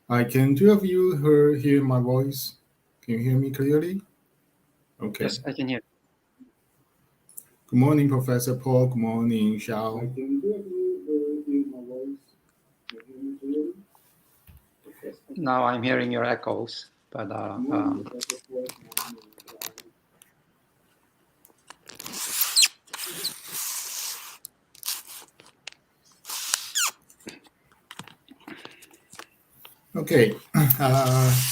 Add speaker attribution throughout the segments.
Speaker 1: Can two of you hear my voice? Can you hear me clearly? Okay.
Speaker 2: Yes, I can hear.
Speaker 1: Good morning, Professor Paul. Good morning, Hsiao.
Speaker 3: Can two of you hear my voice? Can you hear me clearly?
Speaker 2: Now I'm hearing your echoes, but
Speaker 1: Okay,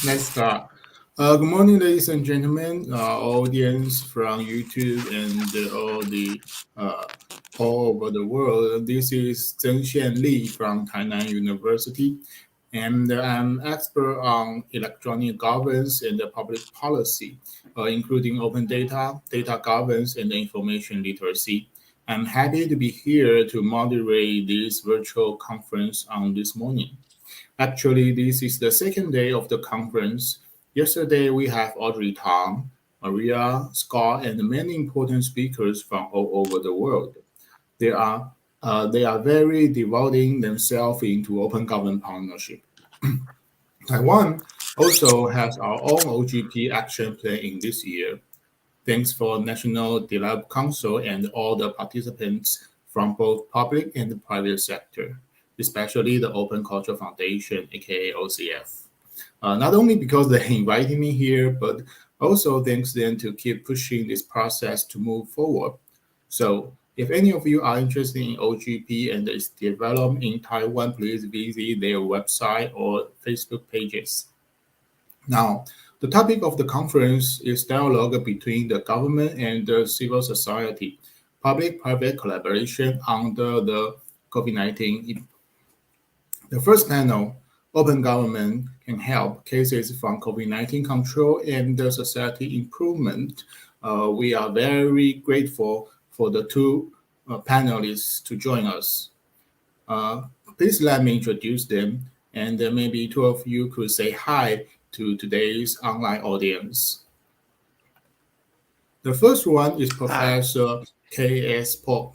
Speaker 1: let's start. Good morning, ladies and gentlemen, audience from YouTube and all over the world. This is Tseng Hsien-Lee from Taiwan University, and I'm expert on electronic governance and public policy, including open data, data governance, and information literacy. I'm happy to be here to moderate this virtual conference on this morning. Actually, this is the second day of the conference. Yesterday, we have Audrey Tang, Maria, Scott, and many important speakers from all over the world. They are very devoting themselves into open government partnership. Taiwan also has our own OGP action plan in this year. Thanks for National Development Council and all the participants from both public and the private sector, especially the Open Culture Foundation, aka OCF. Not only because they invited me here, but also thanks them to keep pushing this process to move forward. So if any of you are interested in OGP and its development in Taiwan, please visit their website or Facebook pages. Now, the topic of the conference is dialogue between the government and the civil society, public-private collaboration under the COVID-19. The first panel, Open Government Can Help Cases from COVID-19 Control and the Society Improvement. We are very grateful for the two panelists to join us. Please let me introduce them, and maybe two of you could say hi to today's online audience. The first one is Professor K.S. Park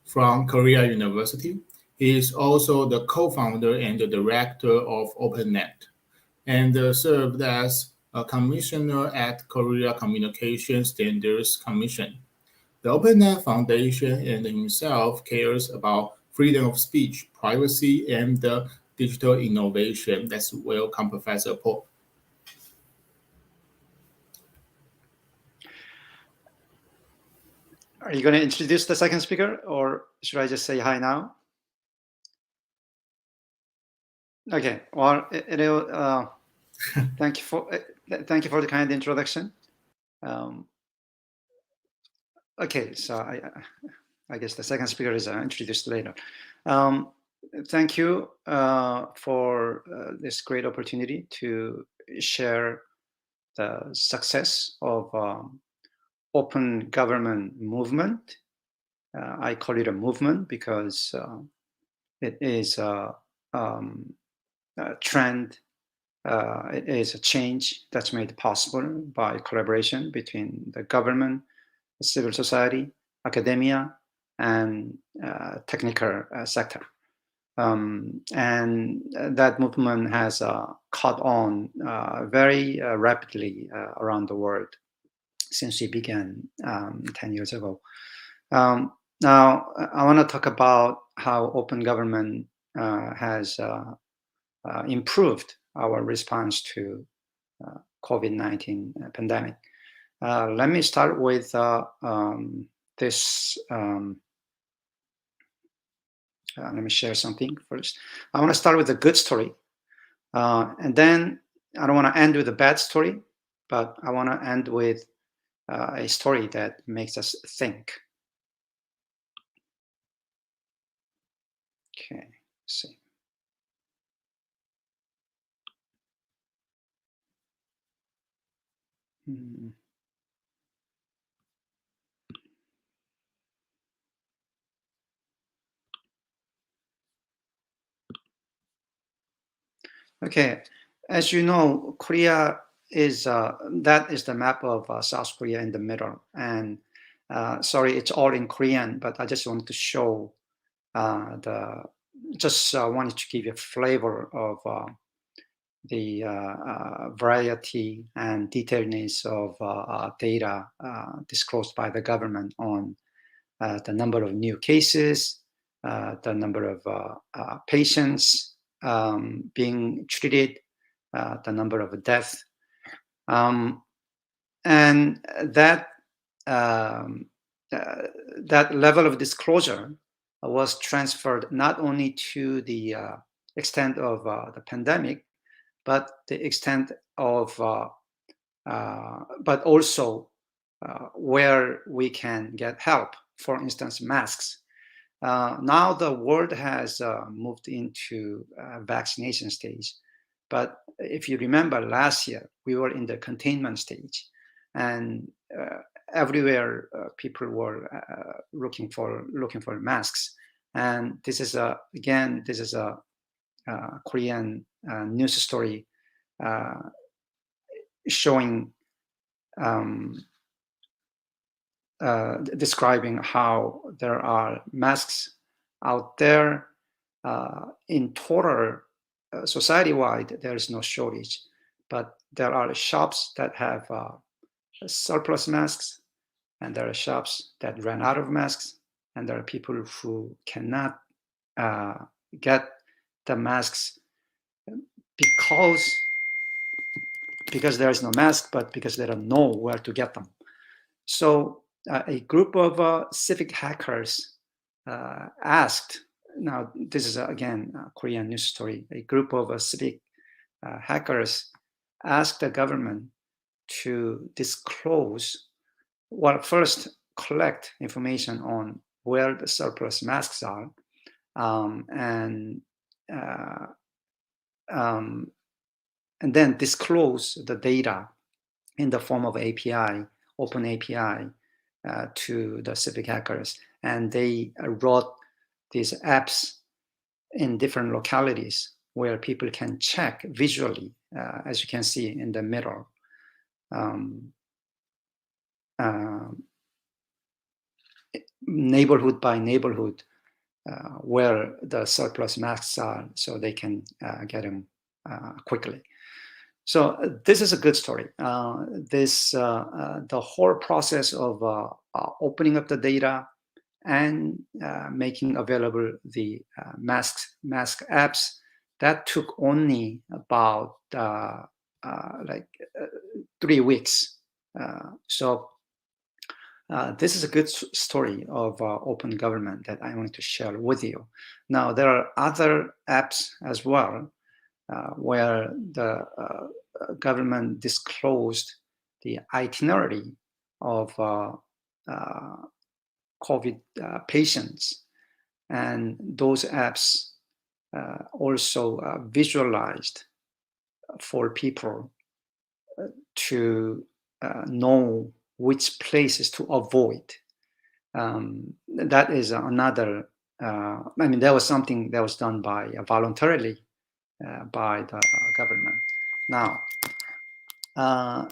Speaker 1: from Korea University. He is also the co-founder and the director of OpenNet, and served as a commissioner at Korea Communication Standards Commission. The OpenNet Foundation and himself cares about freedom of speech, privacy, and digital innovation. Let's welcome Professor Paul.
Speaker 2: Are you going to introduce the second speaker, or should I just say hi now? Okay. Well, thank you for the kind introduction. Okay, so I guess the second speaker is introduced later. Thank you for this great opportunity to share the success of open government movement. I call it a movement because it is a trend. It is a change that's made possible by collaboration between the government, civil society, academia, and technical sector. And that movement has caught on very rapidly around the world since we began 10 years ago. Now, I want to talk about how open government has improved our response to COVID-19 pandemic. Let me start with this. Let me share something first. I want to start with a good story. And then I don't want to end with a bad story, but I want to end with a story that makes us think. Okay, let's see. Okay, as you know, Korea is that is the map of South Korea in the middle. And sorry, it's all in Korean, but I just wanted to show wanted to give you a flavor of the variety and detailedness of data disclosed by the government on the number of new cases, the number of patients being treated, the number of deaths. And that level of disclosure was transferred not only to the extent of the pandemic, but the extent of, but also where we can get help. For instance, masks. Now the world has moved into vaccination stage, but if you remember last year, we were in the containment stage, and everywhere people were looking for masks. And this is a Korean news story showing describing how there are masks out there. In total, society-wide, there is no shortage, but there are shops that have surplus masks, and there are shops that ran out of masks, and there are people who cannot get the masks because there is no mask, but because they don't know where to get them. So a group of civic hackers asked, now this is again a Korean news story, a group of civic hackers asked the government to disclose, well, first collect information on where the surplus masks are, and then disclose the data in the form of API, open API, to the civic hackers. And they wrote these apps in different localities where people can check visually, as you can see in the middle, neighborhood by neighborhood, where the surplus masks are, so they can get them quickly. So this is a good story. The whole process of opening up the data and making available the mask apps, that took only about 3 weeks. So this is a good story of open government that I wanted to share with you. Now, there are other apps as well where the government disclosed the itinerary of COVID patients. And those apps also visualized for people to know which places to avoid. That is another, that was something that was done by voluntarily by the government. Now, I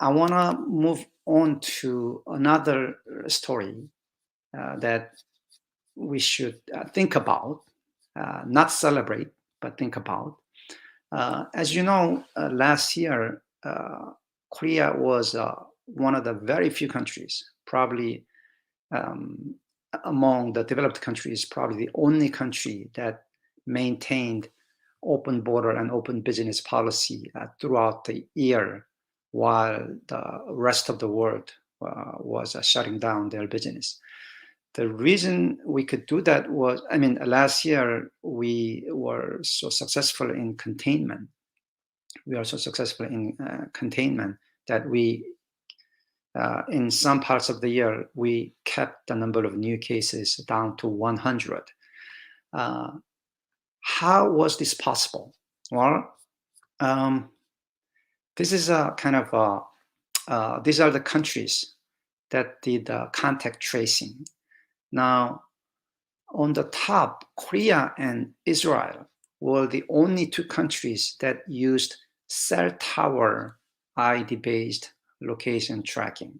Speaker 2: want to move on to another story that we should think about, not celebrate, but think about. As you know, last year, Korea was one of the very few countries, probably among the developed countries, probably the only country that maintained open border and open business policy throughout the year, while the rest of the world was shutting down their business. The reason we could do that was, last year we were so successful in containment. We are so successful in containment that we, in some parts of the year, we kept the number of new cases down to 100. How was this possible? Well, this is a kind of, these are the countries that did contact tracing. Now, on the top, Korea and Israel were the only two countries that used cell tower ID-based location tracking.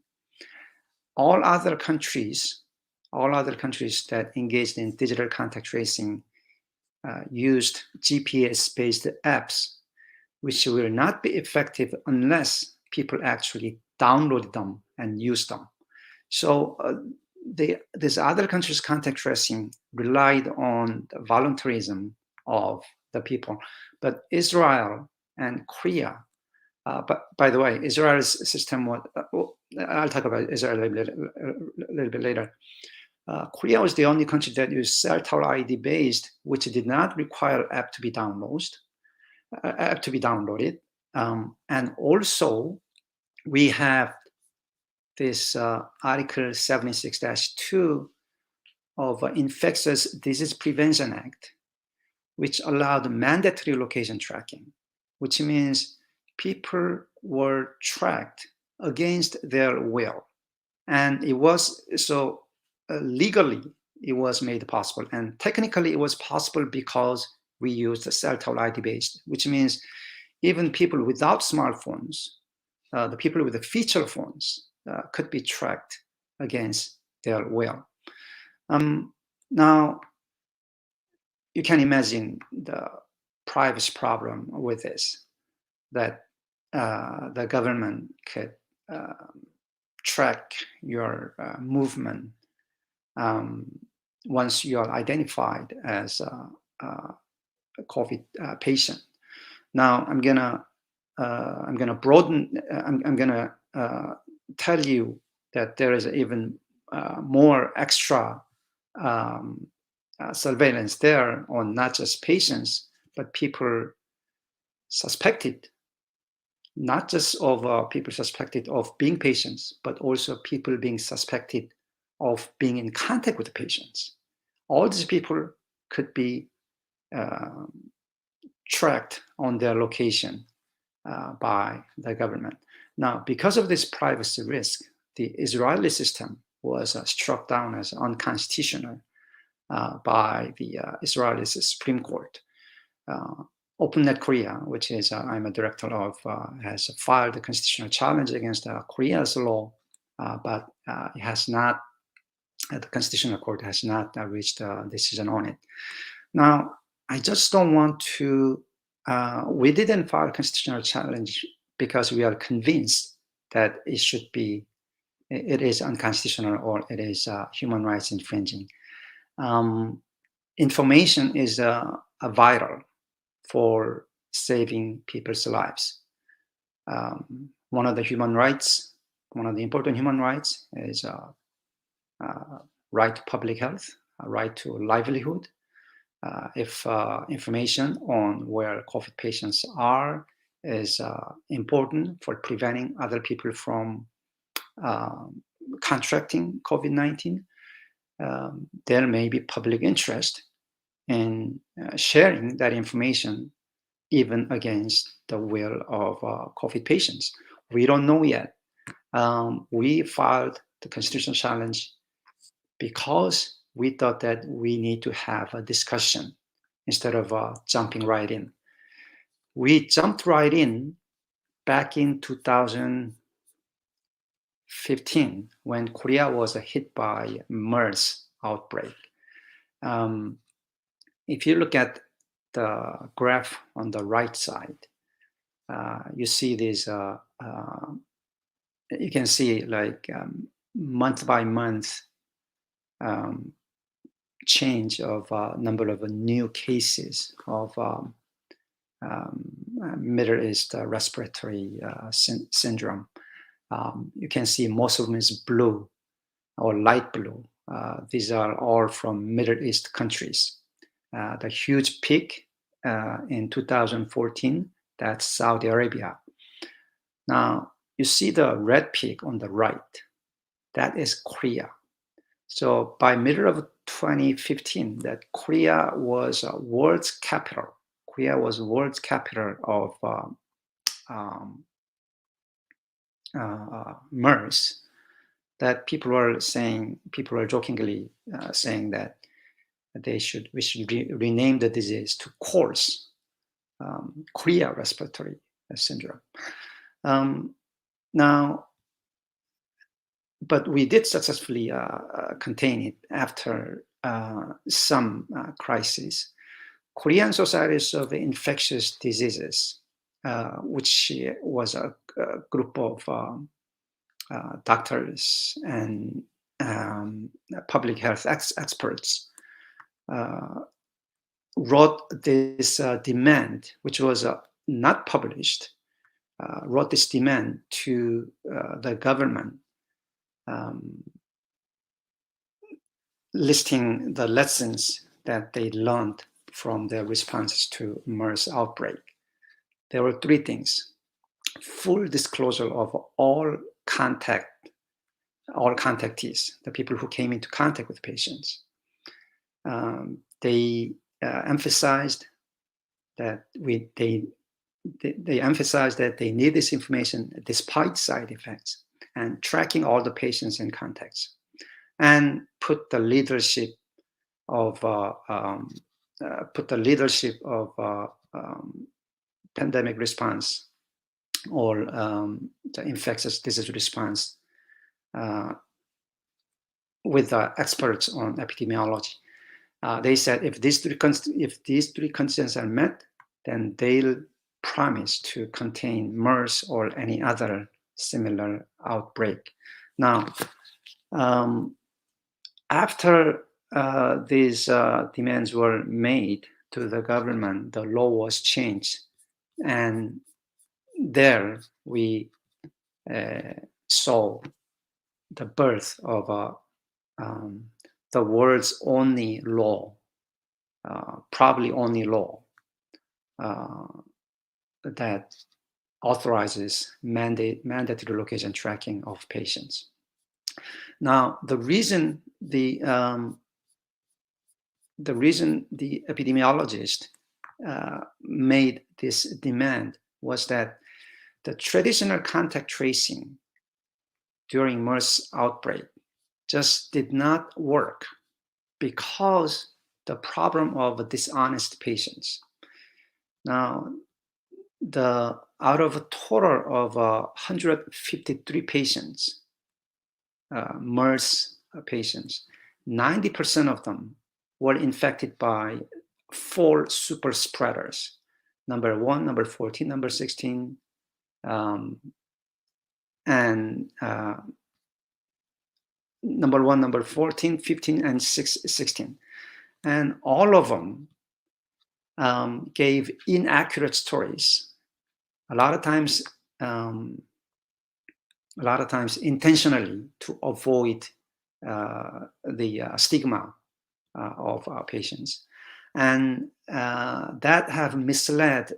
Speaker 2: All other countries that engaged in digital contact tracing used GPS-based apps. which will not be effective unless people actually download them and use them. So these other countries' contact tracing relied on the voluntarism of the people, but Israel and Korea, but by the way, Israel's system was, I'll talk about Israel a little bit later. Korea was the only country that used cell tower ID based, which did not require app to be downloaded. And also, we have this Article 76-2 of Infectious Disease Prevention Act, which allowed mandatory location tracking, which means people were tracked against their will. And it was, so legally, it was made possible. And technically, it was possible because we used the cell tower ID based, which means even people without smartphones, the people with the feature phones could be tracked against their will. Now, you can imagine the privacy problem with this, that the government could track your movement once you are identified as a COVID patient. Now, I'm gonna tell you that there is even more extra surveillance there on not just patients, but people suspected, not just of people suspected of being patients, but also people being suspected of being in contact with the patients. All these people could be tracked on their location by the government. Now, because of this privacy risk, the Israeli system was struck down as unconstitutional by the Israeli Supreme Court. OpenNet Korea, which is I'm a director of, has filed a constitutional challenge against Korea's law, but it has not, the Constitutional Court has not reached a decision on it. Now, I just don't want to, we didn't file a constitutional challenge because we are convinced that it should be, it is unconstitutional or it is human rights infringing. Information is vital for saving people's lives. One of the important human rights is right to public health, right to livelihood. If information on where COVID patients are is important for preventing other people from contracting COVID-19, there may be public interest in sharing that information even against the will of COVID patients. We don't know yet. We filed the constitutional challenge because we thought that we need to have a discussion instead of jumping right in. We jumped right in back in 2015 when Korea was hit by MERS outbreak. If you look at the graph on the right side, you see this, you can see like month by month change of number of new cases of Middle East respiratory syndrome. You can see most of them is blue or light blue. These are all from Middle East countries. The huge peak in 2014, that's Saudi Arabia. Now, you see the red peak on the right, that is Korea. So by middle of 2015, that Korea was world's capital. Korea was world's capital of MERS. That people are jokingly saying that we should rename the disease to KORS, Korea respiratory syndrome. Now, but we did successfully contain it after some crises. Korean Societies of Infectious Diseases which was a group of doctors and public health experts, wrote this demand, which was not published, wrote this demand to the government, listing the lessons that they learned from their responses to MERS outbreak. There were three things: full disclosure of all contactees, the people who came into contact with patients. They emphasized that they emphasized that they need this information despite side effects, and tracking all the patients and contacts, and put the leadership of pandemic response or the infectious disease response with the experts on epidemiology. They said if these three conditions are met, then they'll promise to contain MERS or any other similar outbreak. Now, after these demands were made to the government, the law was changed, and there we saw the birth of the world's only law, probably only law, that authorizes mandatory location tracking of patients. Now, the reason the epidemiologist made this demand was that the traditional contact tracing during MERS outbreak just did not work because the problem of dishonest patients. Now, out of a total of 153 patients, MERS patients, 90% of them were infected by 4 super spreaders: number 1, number 14, number 16, and number 1, number 14, 15, and 16. And all of them gave inaccurate stories. A lot of times intentionally to avoid the stigma of patients, and that have misled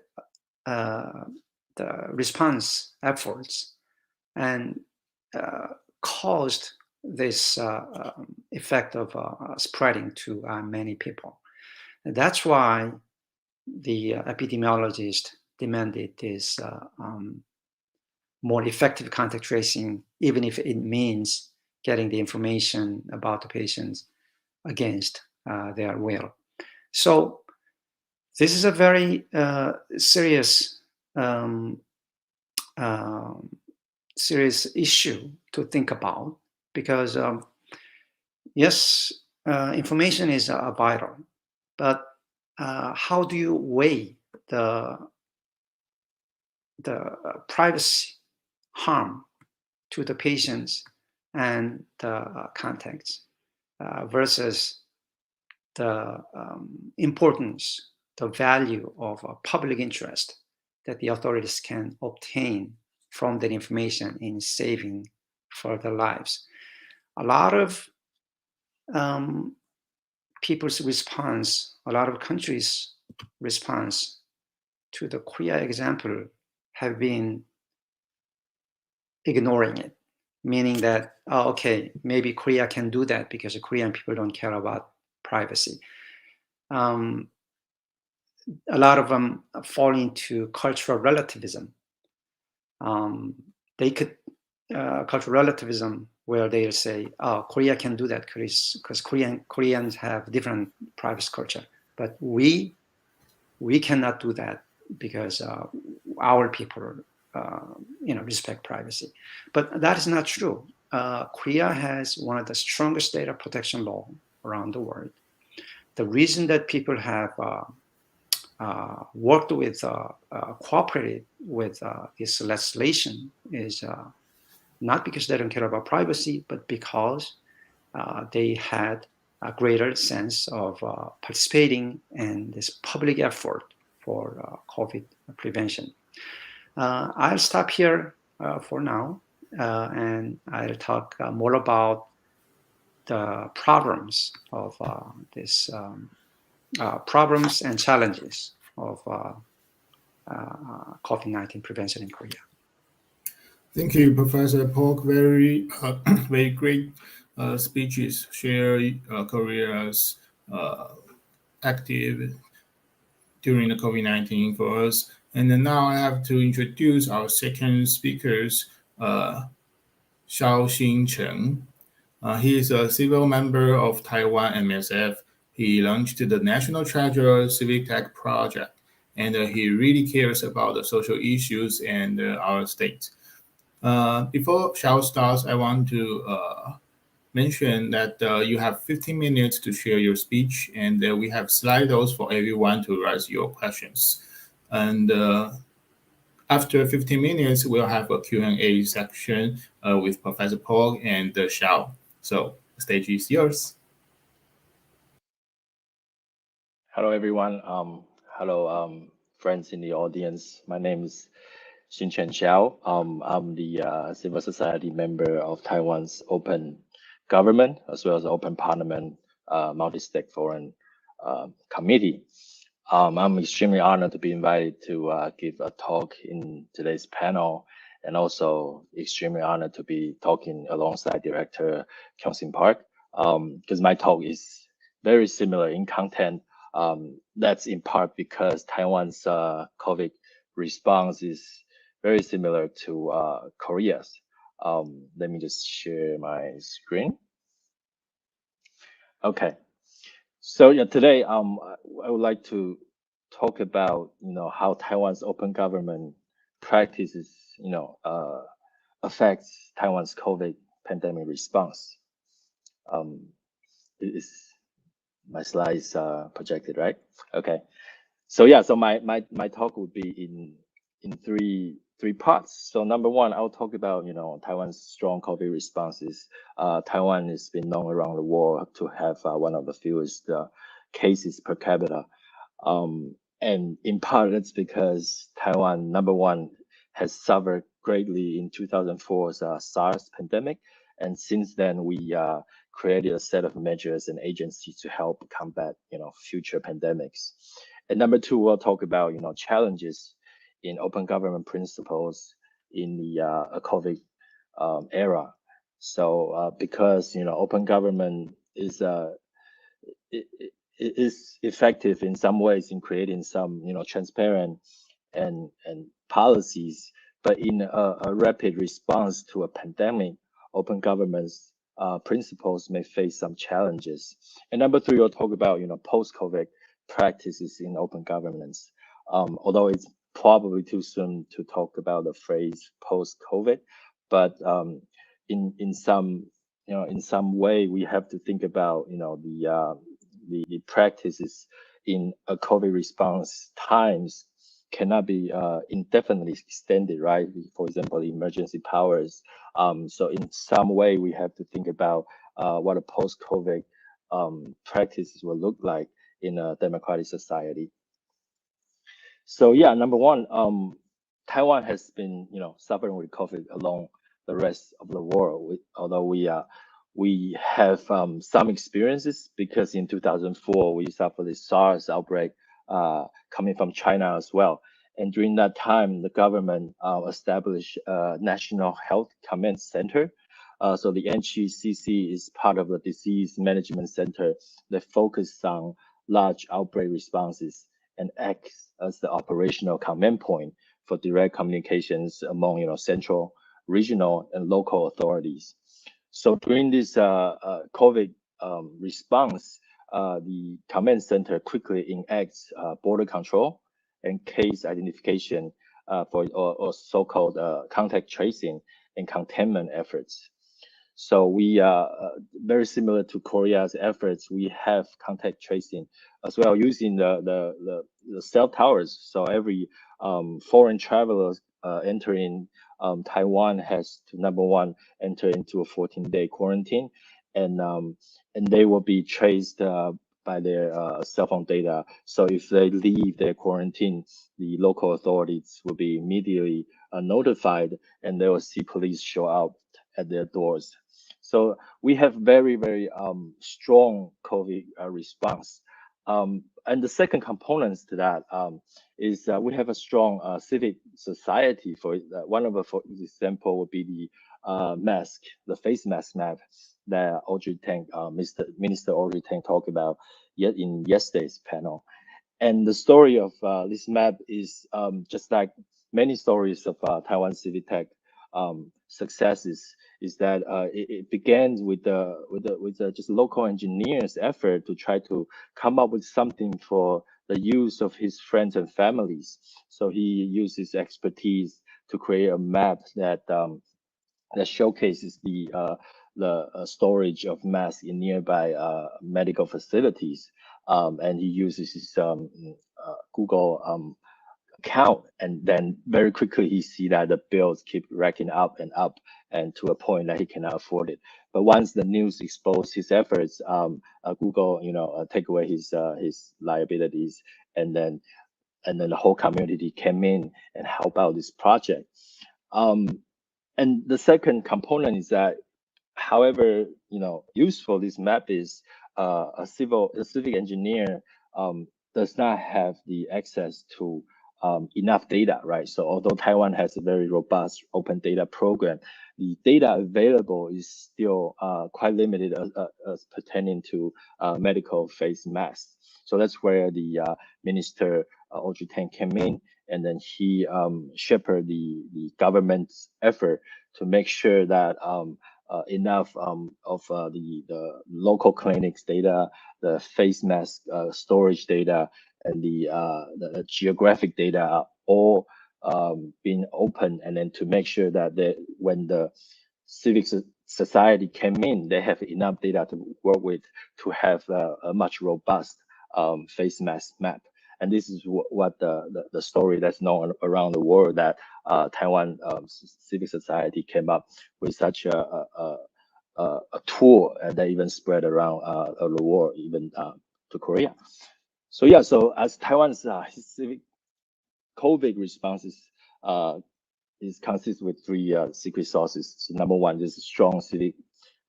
Speaker 2: the response efforts and caused this effect of spreading to many people. And that's why the epidemiologist demanded this more effective contact tracing, even if it means getting the information about the patients against their will. So this is a very serious issue to think about, because yes, information is vital, but how do you weigh the privacy harm to the patients and the contacts versus the importance, the value of public interest that the authorities can obtain from that information in saving further lives? A lot of people's response, a lot of countries' response to the Korea example have been ignoring it, meaning that, oh, okay, maybe Korea can do that because the Korean people don't care about privacy. A lot of them fall into cultural relativism. They could cultural relativism, where they'll say, oh, Korea can do that because Koreans have different privacy culture, but we cannot do that because our people respect privacy. But that is not true. Korea has one of the strongest data protection law around the world. The reason that people have worked with, cooperated with this legislation is not because they don't care about privacy, but because they had a greater sense of participating in this public effort for COVID prevention. I'll stop here for now, and I'll talk more about the problems of this problems and challenges of COVID-19 prevention in Korea.
Speaker 1: Thank you, Professor Polk. Very, very great speeches. Share Korea's active during the COVID-19 for us. And then now I have to introduce our second speakers, Hsiao Hsin-cheng. He is a civil member of Taiwan MSF. He launched the National Treasure Civic Tech Project, and he really cares about the social issues and our state. Before Hsiao starts, I want to mention that you have 15 minutes to share your speech, and we have Slidos for everyone to raise your questions. And after 15 minutes, we'll have a Q&A section with Professor Polk and Hsiao. So the stage is yours.
Speaker 4: Hello, everyone. Hello, friends in the audience. My name is Hsin-Cheng Hsiao. I'm the civil society member of Taiwan's Open Government, as well as Open Parliament Multi-Stake Foreign Committee. I'm extremely honored to be invited to give a talk in today's panel, and also extremely honored to be talking alongside Director Kyung Park, because my talk is very similar in content. That's in part because Taiwan's COVID response is very similar to Korea's. Let me just share my screen. Okay. So yeah, today I would like to talk about how Taiwan's open government practices affects Taiwan's COVID pandemic response. My slides projected, right? Okay. So yeah, so my talk would be in three parts. So number one, I'll talk about Taiwan's strong COVID responses. Taiwan has been known around the world to have one of the fewest cases per capita, and in part it's because Taiwan, number one, has suffered greatly in 2004's SARS pandemic, and since then we created a set of measures and agencies to help combat future pandemics. And number two, we'll talk about challenges in open government principles in the COVID era. So because open government is effective in some ways in creating some transparent and policies, but in a rapid response to a pandemic, open government's principles may face some challenges. And number three, we'll talk about post-COVID practices in open governance. Although it's probably too soon to talk about the phrase post-COVID, but in some way we have to think about the practices in a COVID response times cannot be indefinitely extended, right? For example, emergency powers. So in some way we have to think about what a post-COVID practices will look like in a democratic society. So yeah, number one, Taiwan has been suffering with COVID along the rest of the world. Although we have some experiences, because in 2004 we suffered the SARS outbreak coming from China as well. And during that time, the government established a National Health Command Center. So the NCCC is part of the disease management center that focuses on large outbreak responses and acts as the operational command point for direct communications among central, regional, and local authorities. So during this COVID response, the command center quickly enacts border control and case identification or so-called contact tracing and containment efforts. So we very similar to Korea's efforts. We have contact tracing as well using the cell towers. So every foreign travelers entering Taiwan has to, number one, enter into a 14-day quarantine, and they will be traced by their cell phone data. So if they leave their quarantine, the local authorities will be immediately notified, and they will see police show up at their doors. So we have very, very strong COVID response. And the second components to that is we have a strong civic society. For one of the, for example, would be the mask, the face mask map that Audrey Tang, Minister Audrey Tang talked about yet in yesterday's panel. And the story of this map is just like many stories of Taiwan civic tech successes, is that it began with just local engineers' effort to try to come up with something for the use of his friends and families. So he used his expertise to create a map that that showcases the storage of masks in nearby medical facilities, and he uses his Google account, and then very quickly he see that the bills keep racking up, and to a point that he cannot afford it. But once the news exposed his efforts, Google, take away his liabilities, and then the whole community came in and help out this project. And the second component is that, however, useful this map is, a civic engineer does not have the access to enough data, right? So although Taiwan has a very robust open data program, the data available is still quite limited as pertaining to medical face masks. So that's where the Minister Audrey Tang came in, and then he shepherded the government's effort to make sure that enough of the local clinics data, the face mask storage data, and the geographic data are all being open, and then to make sure that when the civic society came in, they have enough data to work with to have a much robust face mask map. And this is what the story that's known around the world, that Taiwan civic society came up with such a tool that even spread around the world, even to Korea. So yeah, so as Taiwan's civic COVID response is consists with three secret sources. So number one is a strong civic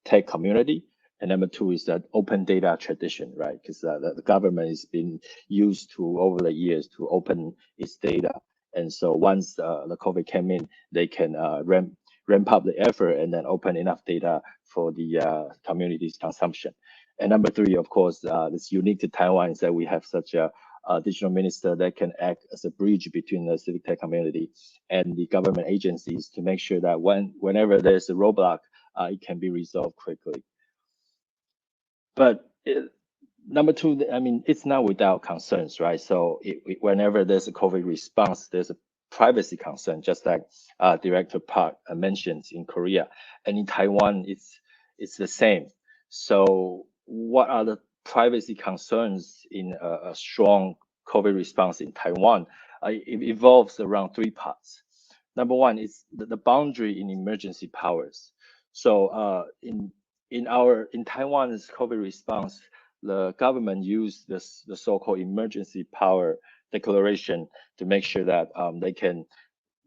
Speaker 4: tech community, and number two is that open data tradition, right? Because the government has been used to over the years to open its data, and so once the COVID came in, they can ramp up the effort and then open enough data for the community's consumption. And number three, of course, that's unique to Taiwan, is that we have such a digital minister that can act as a bridge between the civic tech community and the government agencies to make sure that whenever there's a roadblock, it can be resolved quickly. But number two, I mean, it's not without concerns, right? So whenever there's a COVID response, there's a privacy concern, just like Director Park mentions in Korea, and in Taiwan, it's the same. So what are the privacy concerns in a strong COVID response in Taiwan? It evolves around three parts. Number one is the boundary in emergency powers. So in Taiwan's COVID response, the government used the so-called emergency power declaration to make sure that they can,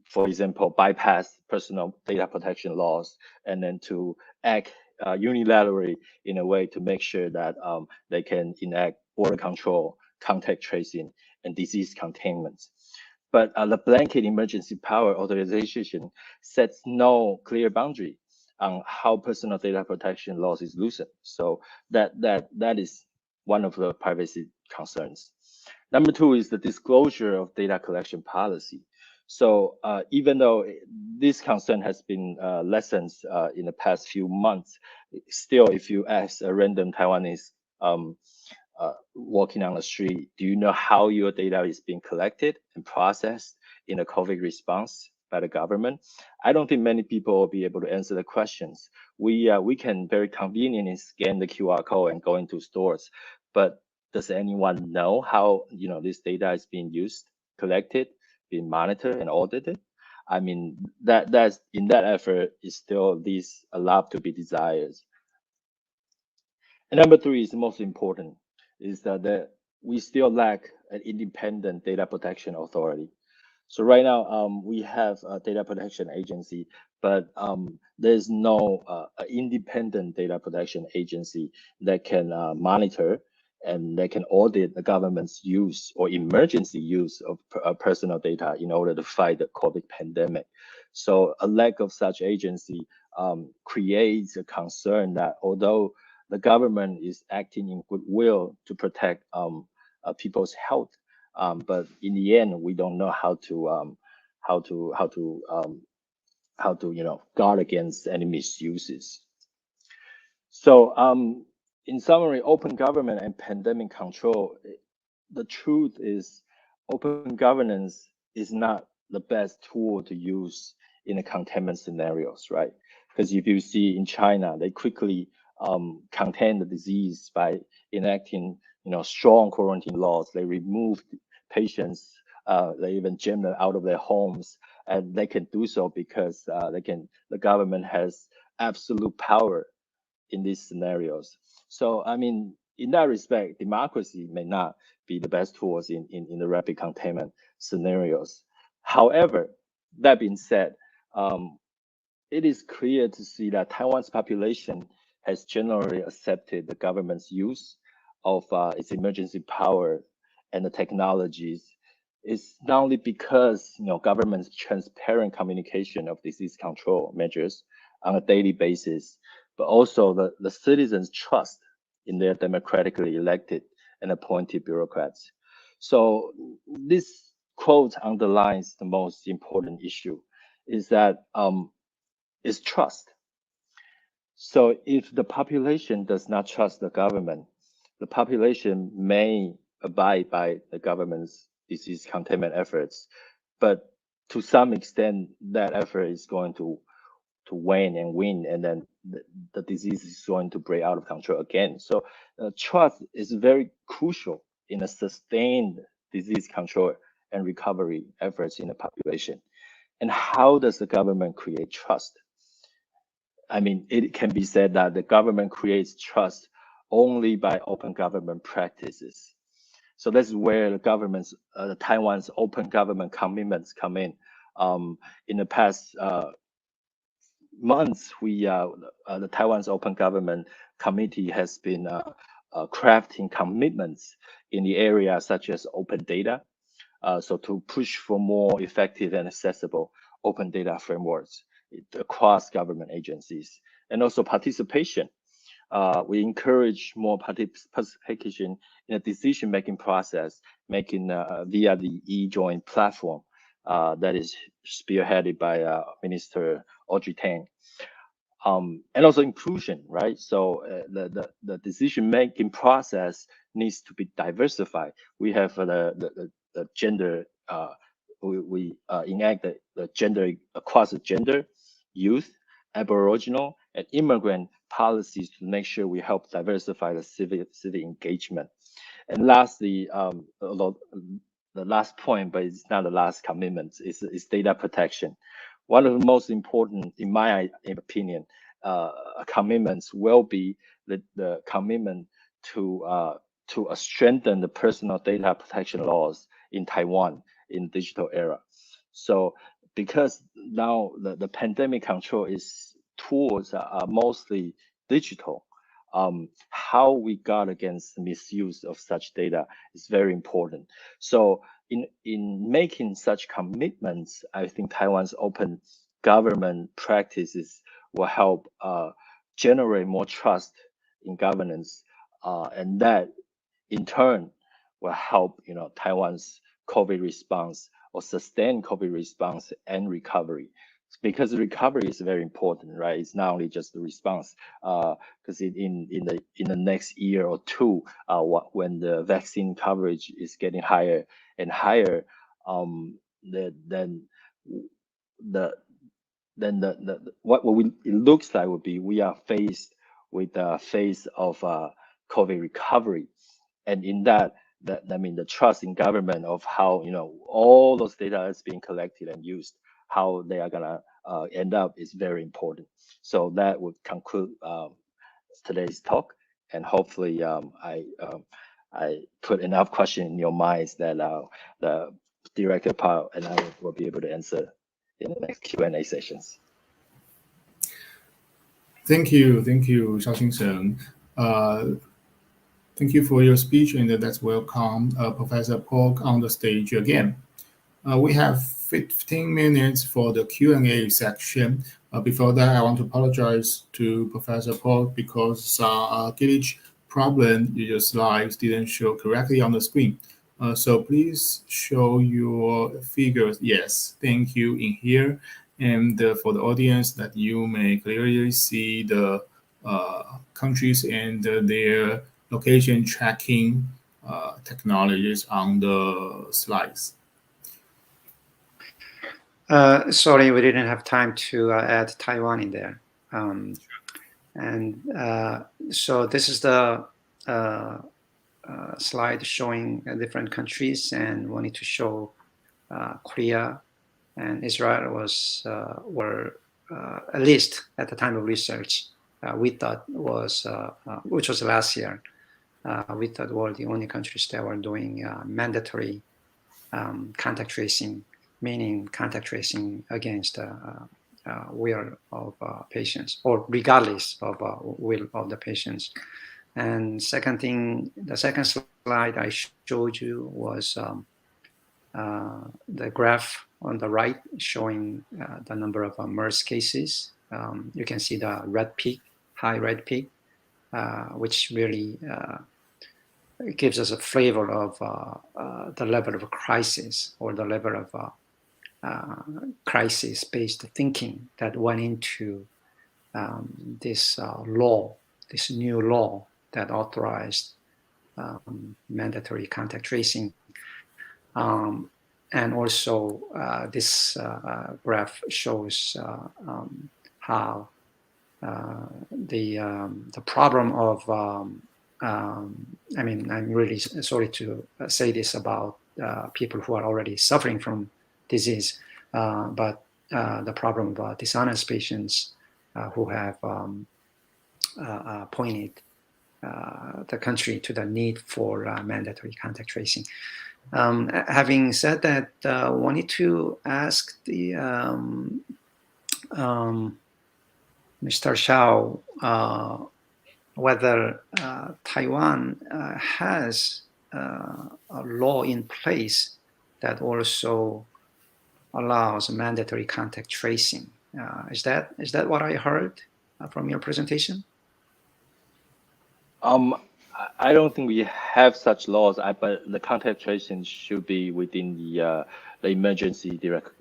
Speaker 4: for example, bypass personal data protection laws, and then to act unilaterally in a way to make sure that they can enact border control, contact tracing, and disease containment. But the blanket emergency power authorization sets no clear boundary on how personal data protection laws is loosened. So that is one of the privacy concerns. Number two is the disclosure of data collection policy. So even though this concern has been lessened in the past few months, still, if you ask a random Taiwanese walking on the street, do you know how your data is being collected and processed in a COVID response? by the government? I don't think many people will be able to answer the questions. We can very conveniently scan the QR code and go into stores, but does anyone know how this data is being used, collected, being monitored, and audited? I mean, that's in that effort is still leaves a lot to be desired. And number three is the most important, is that we still lack an independent data protection authority. So right now, we have a data protection agency, but there's no independent data protection agency that can monitor and that can audit the government's use or emergency use of personal data in order to fight the COVID pandemic. So a lack of such agency creates a concern that although the government is acting in goodwill to protect people's health, but in the end, we don't know how to guard against any misuses. So in summary, open government and pandemic control, the truth is open governance is not the best tool to use in the containment scenarios, right? Because if you see in China, they quickly contain the disease by enacting strong quarantine laws. They removed patients, they even jam them out of their homes, and they can do so because the government has absolute power in these scenarios. So I mean, in that respect, democracy may not be the best tools in the rapid containment scenarios. However, that being said, it is clear to see that Taiwan's population has generally accepted the government's use of its emergency power and the technologies. It's not only because government's transparent communication of disease control measures on a daily basis, but also the citizens' trust in their democratically elected and appointed bureaucrats. So this quote underlines the most important issue, is that is trust. So if the population does not trust the government, the population may abide by the government's disease containment efforts, but to some extent, that effort is going to wane and win, and then the disease is going to break out of control again. So trust is very crucial in a sustained disease control and recovery efforts in the population. And how does the government create trust? I mean, it can be said that the government creates trust only by open government practices. So this is where the government's, Taiwan's open government commitments come in. In the past months, the Taiwan's Open Government Committee has been crafting commitments in the area such as open data, so to push for more effective and accessible open data frameworks across government agencies, and also participation. We encourage more participation in the decision-making process, making via the e-joint platform that is spearheaded by Minister Audrey Tang. And also inclusion, right? So the decision-making process needs to be diversified. We have the gender, we enact the gender across the gender, youth, Aboriginal, and immigrant policies to make sure we help diversify the civic engagement. And lastly, the last point, but it's not the last commitment, is data protection. One of the most important, in my opinion, commitments will be the commitment to strengthen the personal data protection laws in Taiwan in digital era. So because now the pandemic control tools are mostly digital, how we guard against misuse of such data is very important. So in making such commitments, I think Taiwan's open government practices will help generate more trust in governance, and that in turn will help Taiwan's COVID response or sustain COVID response and recovery. Because the recovery is very important, right? It's not only just the response, because in the next year or two, when the vaccine coverage is getting higher and higher, then it looks like would be we are faced with the phase of COVID recovery, and in that I mean the trust in government of how all those data is being collected and used, how they are gonna end up is very important. So that would conclude today's talk, and hopefully I put enough questions in your minds that the Director Pao and I will be able to answer in the next Q&A sessions.
Speaker 1: Thank you, Hsiao Hsin-cheng. Thank you for your speech, and let's welcome Professor Pork on the stage again. We have 15 minutes for the Q&A section. Before that, I want to apologize to Professor Pork because glitch problem, your slides didn't show correctly on the screen. So please show your figures. Yes, thank you in here. And for the audience, that you may clearly see the countries and their location tracking technologies on the slides.
Speaker 2: Sorry, we didn't have time to add Taiwan in there. So this is the slide showing different countries, and wanted to show Korea and Israel were at least at the time of research we thought was which was last year. We thought were the only countries that were doing mandatory contact tracing, meaning contact tracing against will of patients, or regardless of will of the patients. And second thing, the second slide I showed you was the graph on the right showing the number of MERS cases. You can see the red peak, high red peak, which really gives us a flavor of the level of crisis, or the level of crisis-based thinking that went into this law, this new law that authorized mandatory contact tracing. And also this graph shows how the problem of, I mean, I'm really sorry to say this about people who are already suffering from disease, but the problem of dishonest patients who have pointed the country to the need for mandatory contact tracing. Having said that, I wanted to ask the Mr. Hsiao whether Taiwan has a law in place that also allows mandatory contact tracing. Is that what I heard from your presentation?
Speaker 4: I don't think we have such laws, but the contact tracing should be within the emergency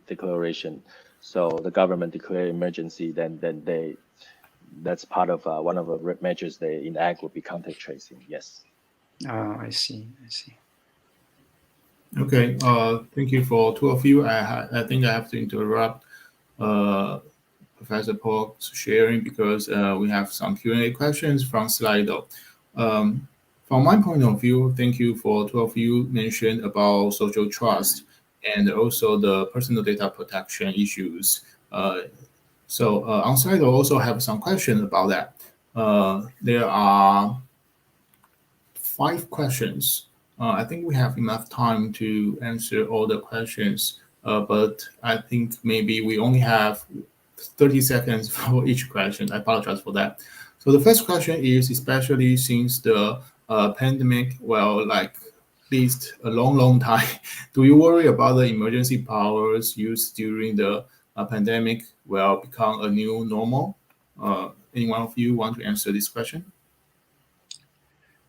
Speaker 4: declaration. So the government declare emergency, then that's part of one of the measures they enact will be contact tracing. Yes.
Speaker 2: Oh, I see.
Speaker 1: Okay. Thank you for two of you. I think I have to interrupt Professor Pork's sharing because we have some Q&A questions from Slido. From my point of view, thank you for two of you mentioned about social trust and also the personal data protection issues. So on Slido, also have some questions about that. There are 5 questions. I think we have enough time to answer all the questions, but I think maybe we only have 30 seconds for each question. I apologize for that. So the first question is, especially since the pandemic, well, like at least a long time, do you worry about the emergency powers used during the pandemic will become a new normal? Any one of you want to answer this question?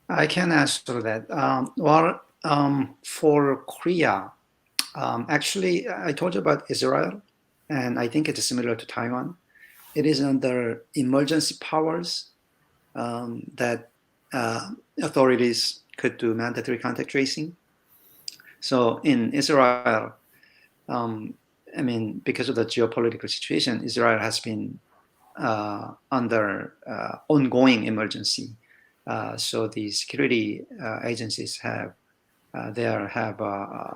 Speaker 2: I can answer that. For Korea, actually, I told you about Israel, and I think it is similar to Taiwan. It is under emergency powers that authorities could do mandatory contact tracing. So in Israel, I mean, because of the geopolitical situation, Israel has been under ongoing emergency. So the security agencies have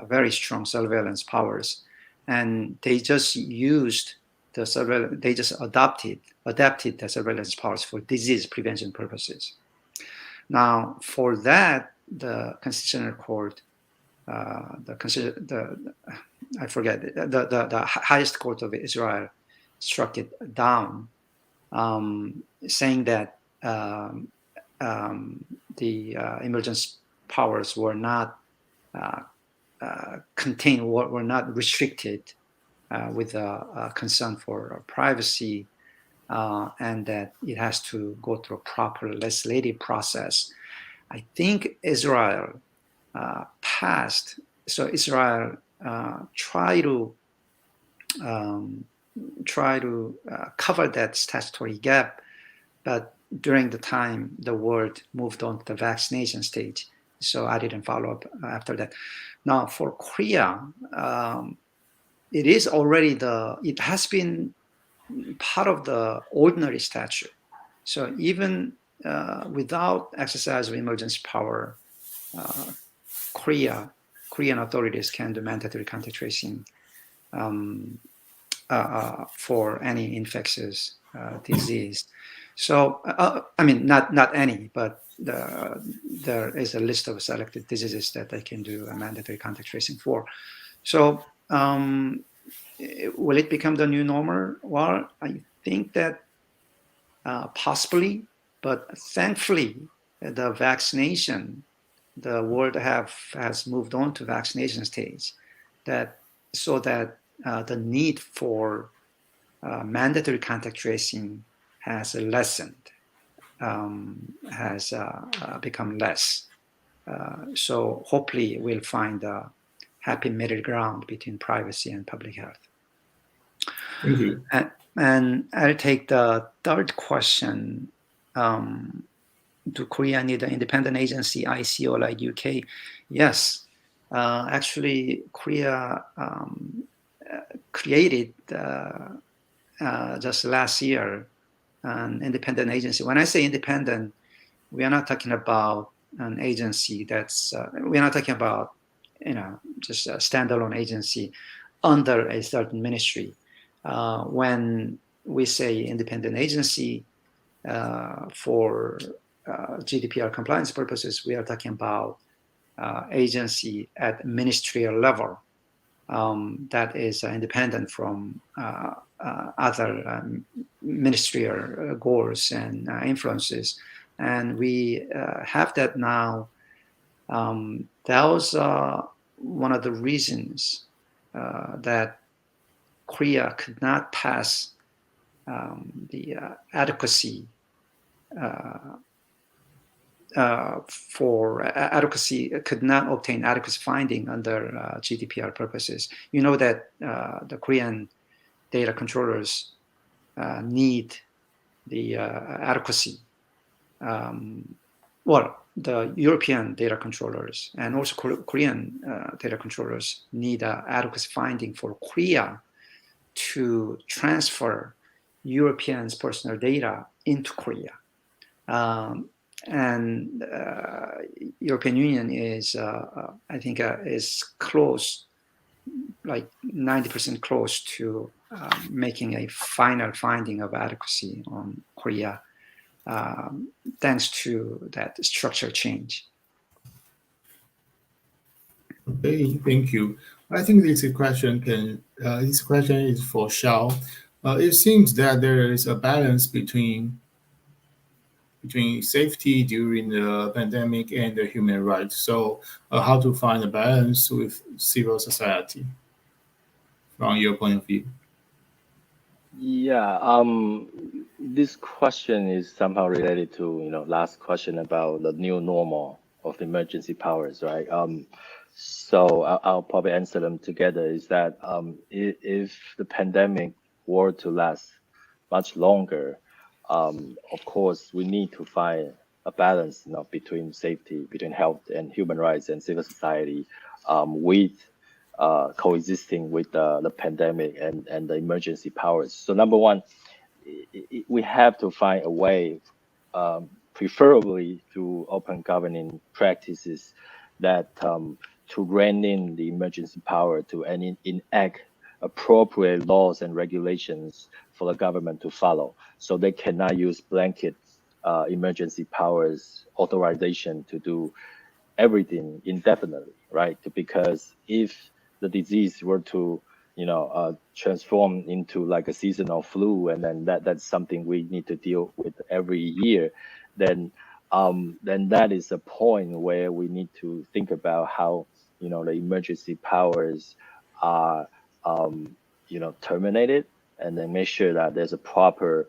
Speaker 2: very strong surveillance powers, and they just used the surveillance. They just adapted the surveillance powers for disease prevention purposes. Now, for that, the Constitutional Court, the highest court of Israel, struck it down, saying that the emergency powers were not contained, were not restricted with a concern for privacy, and that it has to go through a proper legislative process. I think Israel passed. So Israel try to cover that statutory gap, but during the time the world moved on to the vaccination stage, so I didn't follow up after that. Now for Korea, it is already it has been part of the ordinary statute. So even without exercise of emergency power, Korean authorities can do mandatory contact tracing for any infectious disease. So, I mean, not any, but there is a list of selected diseases that they can do a mandatory contact tracing for. So, will it become the new normal? Well, I think that possibly, but thankfully, the vaccination, the world has moved on to vaccination stage, so that the need for mandatory contact tracing has lessened, has become less. So hopefully we'll find a happy middle ground between privacy and public health.
Speaker 1: Thank you.
Speaker 2: And I'll take the third question. Do Korea need an independent agency, ICO, like UK? Yes. Actually, Korea created just last year an independent agency. When I say independent, we are not talking about an agency we're not talking about, just a standalone agency under a certain ministry. When we say independent agency for GDPR compliance purposes, we are talking about agency at ministerial level that is independent from other ministerial goals and influences. And we have that now. That was one of the reasons that Korea could not pass the adequacy could not obtain adequacy finding under GDPR purposes. You know that the Korean data controllers need the adequacy. The European data controllers and also Korean data controllers need adequacy finding for Korea to transfer Europeans' personal data into Korea. And European Union is, I think, is close, like 90% close to making a final finding of adequacy on Korea, thanks to that structure change.
Speaker 1: Okay, thank you. I think this question is for Hsiao. It seems that there is a balance between safety during the pandemic and the human rights. So how to find a balance with civil society from your point of view?
Speaker 4: Yeah, this question is somehow related to, last question about the new normal of emergency powers, right? So I'll probably answer them together. Is that if the pandemic were to last much longer, of course, we need to find a balance, between safety, between health and human rights and civil society, with coexisting with the pandemic and the emergency powers. So number one, we have to find a way, preferably through open governing practices, that to rein in the emergency power to enact appropriate laws and regulations for the government to follow. So they cannot use blanket emergency powers authorization to do everything indefinitely, right? Because if the disease were to, transform into like a seasonal flu, and then that's something we need to deal with every year, then that is a point where we need to think about how, the emergency powers are, terminated, and then make sure that there's a proper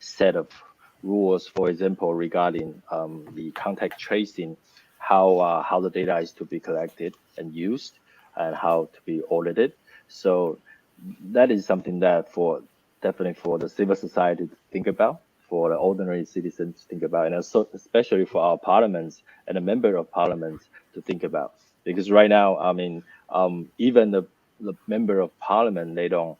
Speaker 4: set of rules, for example, regarding the contact tracing, how the data is to be collected and used, and how to be audited. So that is something that definitely for the civil society to think about, for the ordinary citizens to think about, and also especially for our parliaments and the member of parliament to think about. Because right now, I mean, even the member of parliament, they don't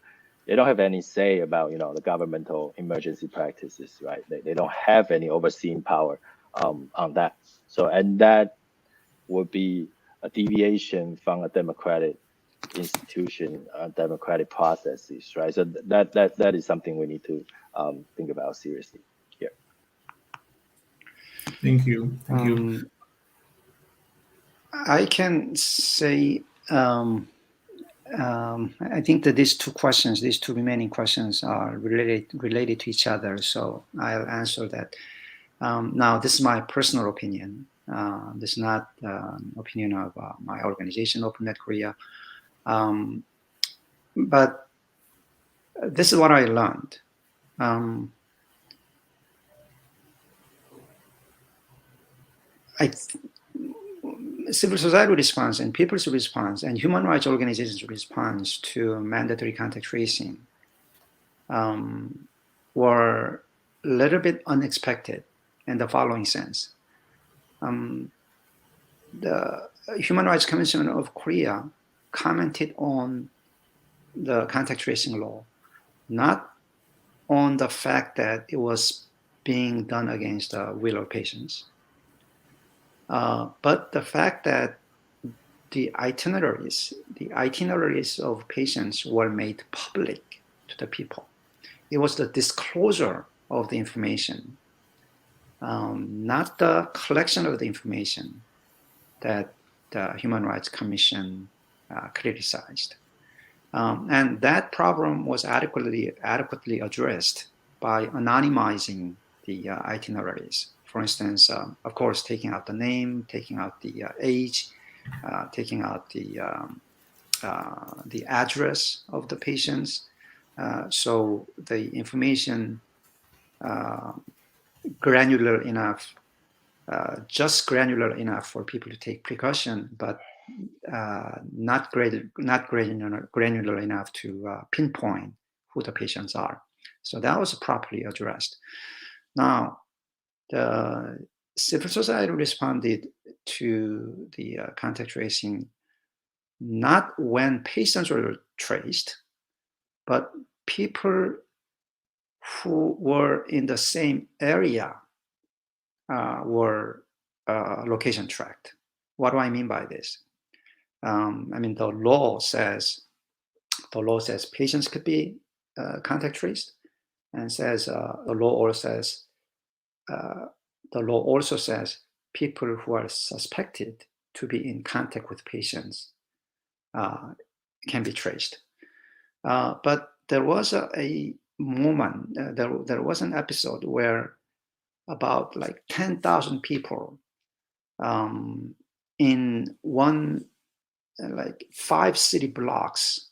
Speaker 4: have any say about, the governmental emergency practices, right? They don't have any overseeing power on that. So, and that would be a deviation from a democratic institution, democratic processes, right? So that is something we need to think about seriously here.
Speaker 1: Thank you. Thank you.
Speaker 2: I can say, I think that these two remaining questions are related to each other. So I'll answer that. Now, this is my personal opinion. This is not opinion of my organization, OpenNet Korea. But this is what I learned. Civil society response and people's response and human rights organizations' response to mandatory contact tracing were a little bit unexpected in the following sense. The Human Rights Commission of Korea commented on the contact tracing law, not on the fact that it was being done against the will of patients, but the fact that the itineraries of patients were made public to the people. It was the disclosure of the information, not the collection of the information, that the Human Rights Commission criticized. And that problem was adequately addressed by anonymizing the itineraries. For instance, of course, taking out the name, taking out the age, taking out the address of the patients, so the information granular enough, just granular enough for people to take precaution, but not granular enough to pinpoint who the patients are. So that was properly addressed. Now, the civil society responded to the contact tracing not when patients were traced, but people who were in the same area were location tracked. What do I mean by this? I mean, the law says patients could be contact traced, and says the law also says people who are suspected to be in contact with patients can be traced. But there was a moment, there was an episode where about like 10,000 people in one, like 5 city blocks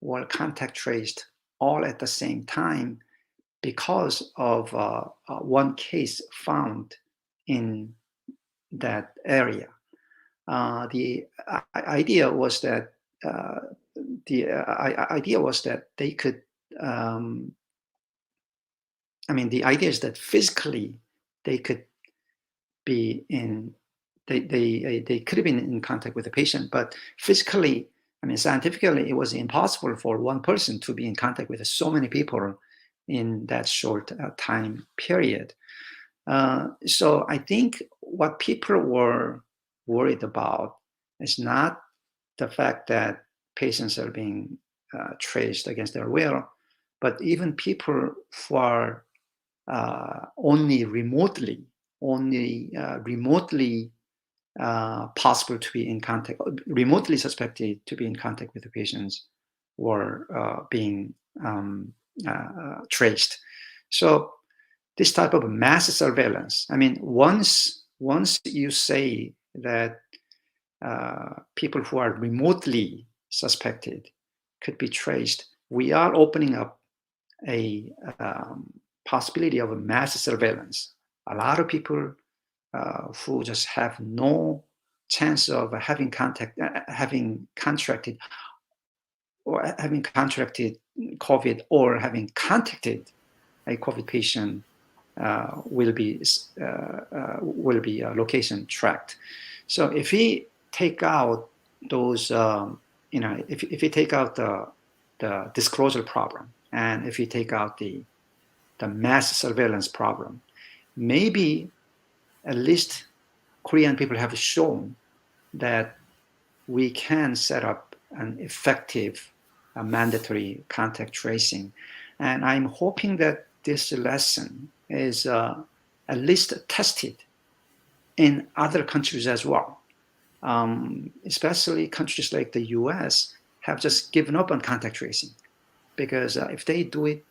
Speaker 2: were contact traced all at the same time because of one case found in that area. The idea was that they could. The idea is that physically they could be in. They could have been in contact with the patient, but physically I mean, scientifically, it was impossible for one person to be in contact with so many people in that short time period. So I think what people were worried about is not the fact that patients are being traced against their will, but even people who are only remotely possible to be in contact, remotely suspected to be in contact with the patients were being traced. So this type of mass surveillance, I mean, once you say that people who are remotely suspected could be traced, we are opening up a possibility of a mass surveillance. A lot of people who just have no chance of having contracted COVID or having contacted a COVID patient will be location tracked. So if we take out those, if we take out the disclosure problem, and if we take out the mass surveillance problem, maybe at least Korean people have shown that we can set up an effective mandatory contact tracing. And I'm hoping that this lesson is at least tested in other countries as well. Especially countries like the US have just given up on contact tracing, because if they do it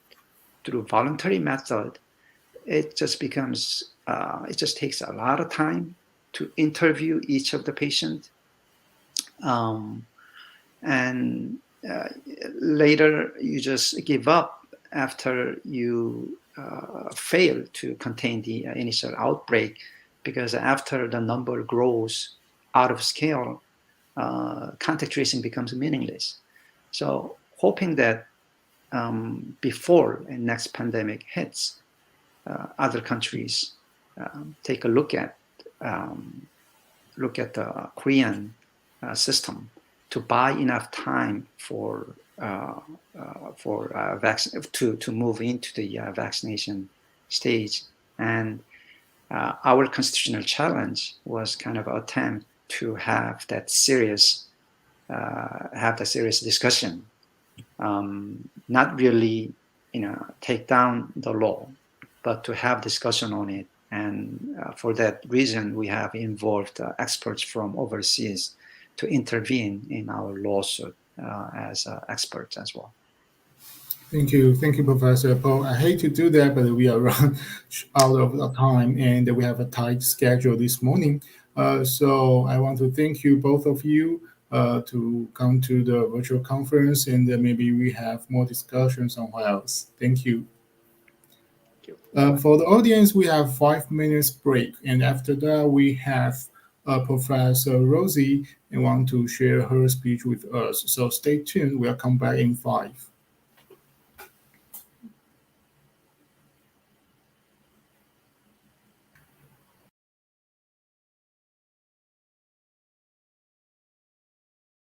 Speaker 2: through voluntary method, it just becomes, it just takes a lot of time to interview each of the patient. And later you just give up after you fail to contain the initial outbreak, because after the number grows out of scale, contact tracing becomes meaningless. So hoping that before the next pandemic hits, other countries take a look at the Korean system to buy enough time for to move into the vaccination stage. And our constitutional challenge was kind of an attempt to have that serious discussion, not really take down the law, but to have discussion on it. And for that reason, we have involved experts from overseas to intervene in our lawsuit as experts as well.
Speaker 1: Thank you, Professor Paul. I hate to do that, but we are run out of time, and we have a tight schedule this morning. So I want to thank you, both of you, to come to the virtual conference, and maybe we have more discussions on what else. Thank you. For the audience, we have 5 minutes break, and after that, we have Professor Rosie and want to share her speech with us. So stay tuned. We'll come back in 5.